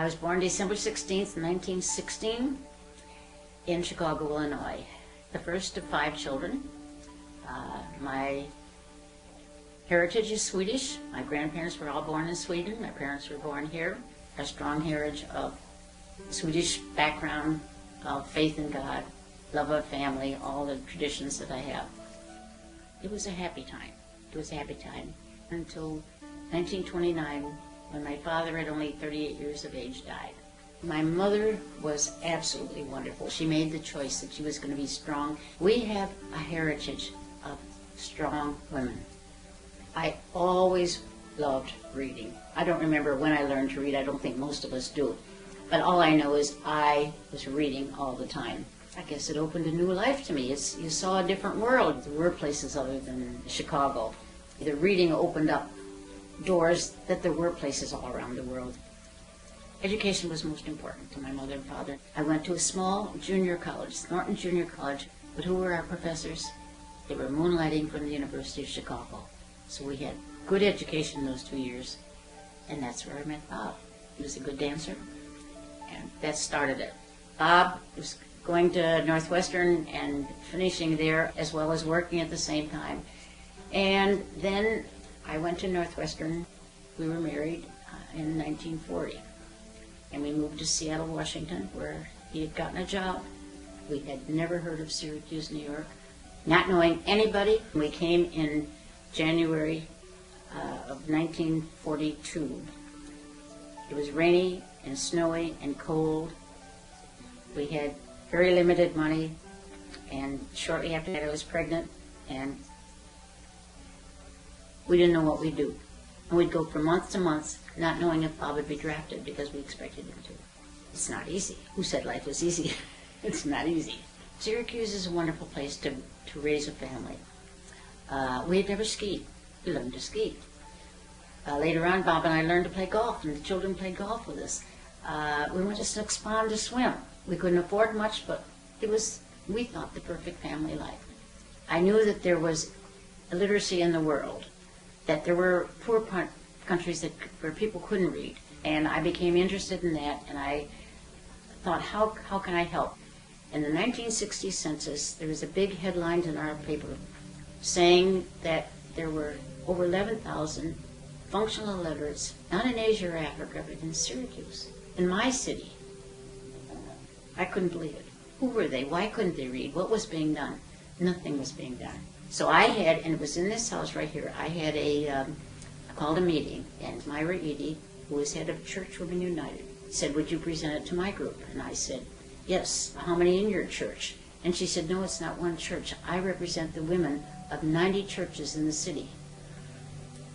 I was born December 16th, 1916, in Chicago, Illinois. The first of 5 children. My heritage is Swedish. My grandparents were all born in Sweden. My parents were born here. A strong heritage of Swedish background, of faith in God, love of family, all the traditions that I have. It was a happy time. It was a happy time until 1929, when my father, at only 38 years of age, died. My mother was absolutely wonderful. She made the choice that she was going to be strong. We have a heritage of strong women. I always loved reading. I don't remember when I learned to read. I don't think most of us do. But all I know is I was reading all the time. I guess it opened a new life to me. You saw a different world. There were places other than Chicago. The reading opened up doors that there were places all around the world. Education was most important to my mother and father. I went to a small junior college, Norton Junior College, but who were our professors? They were moonlighting from the University of Chicago. So we had good education those 2 years, and that's where I met Bob. He was a good dancer, and that started it. Bob was going to Northwestern and finishing there, as well as working at the same time. And then I went to Northwestern. We were married in 1940. And we moved to Seattle, Washington, where he had gotten a job. We had never heard of Syracuse, New York. Not knowing anybody, we came in January of 1942. It was rainy and snowy and cold. We had very limited money, and shortly after that I was pregnant, and we didn't know what we'd do. And we'd go from month to month, not knowing if Bob would be drafted, because we expected him to. It's not easy. Who said life was easy? It's not easy. Syracuse is a wonderful place to raise a family. We had never skied. We learned to ski. Later on, Bob and I learned to play golf, and the children played golf with us. We went to Snooks Pond to swim. We couldn't afford much, but it was, we thought, the perfect family life. I knew that there was illiteracy in the world, that there were poor countries where people couldn't read, and I became interested in that, and I thought, how can I help? In the 1960 census, there was a big headline in our paper saying that there were over 11,000 functional illiterates, not in Asia or Africa, but in Syracuse, in my city. I couldn't believe it. Who were they? Why couldn't they read? What was being done? Nothing was being done. So I had, and it was in this house right here, I had I called a meeting, and Myra Eady, who was head of Church Women United, said, would you present it to my group? And I said, yes. How many in your church? And she said, no, it's not one church. I represent the women of 90 churches in the city.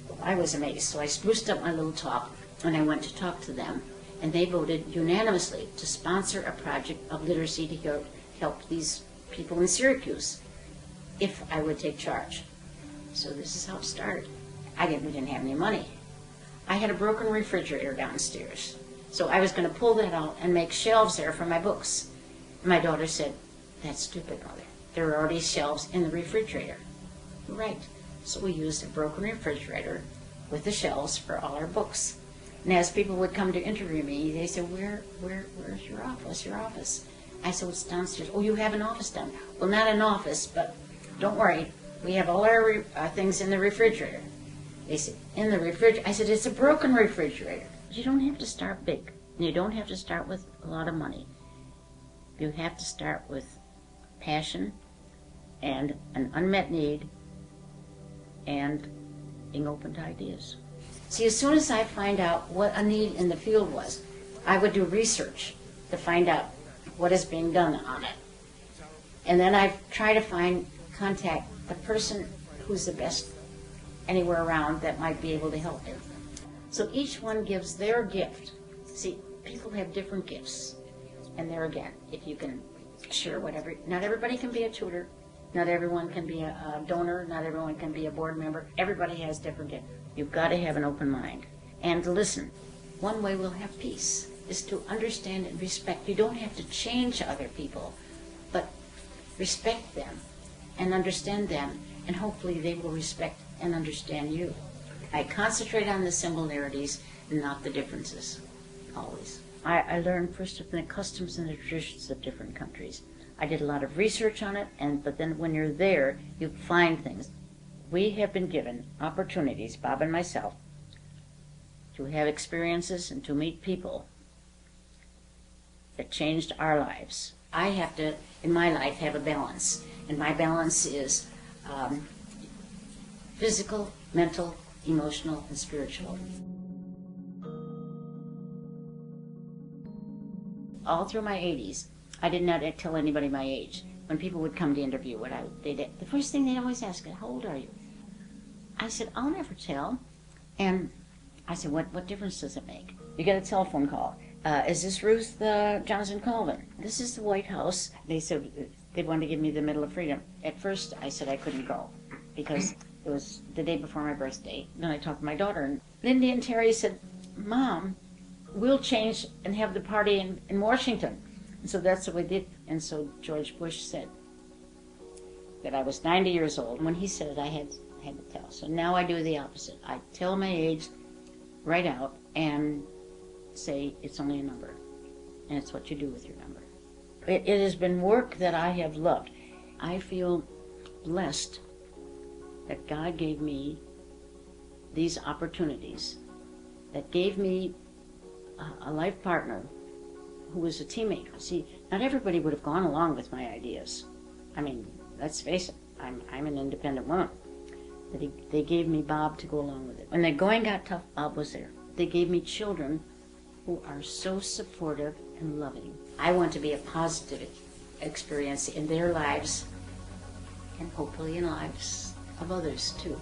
Well, I was amazed. So I spruced up my little talk, and I went to talk to them. And they voted unanimously to sponsor a project of literacy to help these people in Syracuse, if I would take charge. So this is how it started. We didn't have any money. I had a broken refrigerator downstairs. So I was going to pull that out and make shelves there for my books. My daughter said, that's stupid, Mother. There are already shelves in the refrigerator. Right. So we used a broken refrigerator with the shelves for all our books. And as people would come to interview me, they said, where's your office? Your office? I said, it's downstairs. Oh, you have an office down there. Well, not an office, but don't worry. We have all our things in the refrigerator. They said, in the refrigerator? I said, it's a broken refrigerator. You don't have to start big. You don't have to start with a lot of money. You have to start with passion and an unmet need and being open to ideas. See, as soon as I find out what a need in the field was, I would do research to find out what is being done on it. And then I try to contact the person who's the best anywhere around that might be able to help me. So each one gives their gift. See, people have different gifts. And there again, if you can share whatever, not everybody can be a tutor, not everyone can be a donor, not everyone can be a board member. Everybody has different gifts. You've got to have an open mind and to listen. One way we'll have peace is to understand and respect. You don't have to change other people, but respect them and understand them, and hopefully they will respect and understand you. I concentrate on the similarities and not the differences, always. I learned first of the customs and the traditions of different countries. I did a lot of research on it, but then when you're there, you find things. We have been given opportunities, Bob and myself, to have experiences and to meet people that changed our lives. I have to, in my life, have a balance. And my balance is physical, mental, emotional, and spiritual. All through my 80s, I did not tell anybody my age. When people would come to interview, the first thing they always ask is, how old are you? I said, I'll never tell. And I said, what difference does it make? You get a telephone call. Is this Ruth Johnson Colvin? This is the White House. They said they wanted to give me the Medal of Freedom. At first, I said I couldn't go because it was the day before my birthday. Then I talked to my daughter, and Lindy and Terry said, Mom, we'll change and have the party in Washington. And so that's what we did. And so George Bush said that I was 90 years old. When he said it, I had to tell. So now I do the opposite. I tell my age right out and say it's only a number. And it's what you do with your number. It has been work that I have loved. I feel blessed that God gave me these opportunities, that gave me a life partner who was a teammate. See, not everybody would have gone along with my ideas. I mean, let's face it, I'm an independent woman. They gave me Bob to go along with it. When the going got tough, Bob was there. They gave me children who are so supportive and loving. I want to be a positive experience in their lives and hopefully in lives of others too.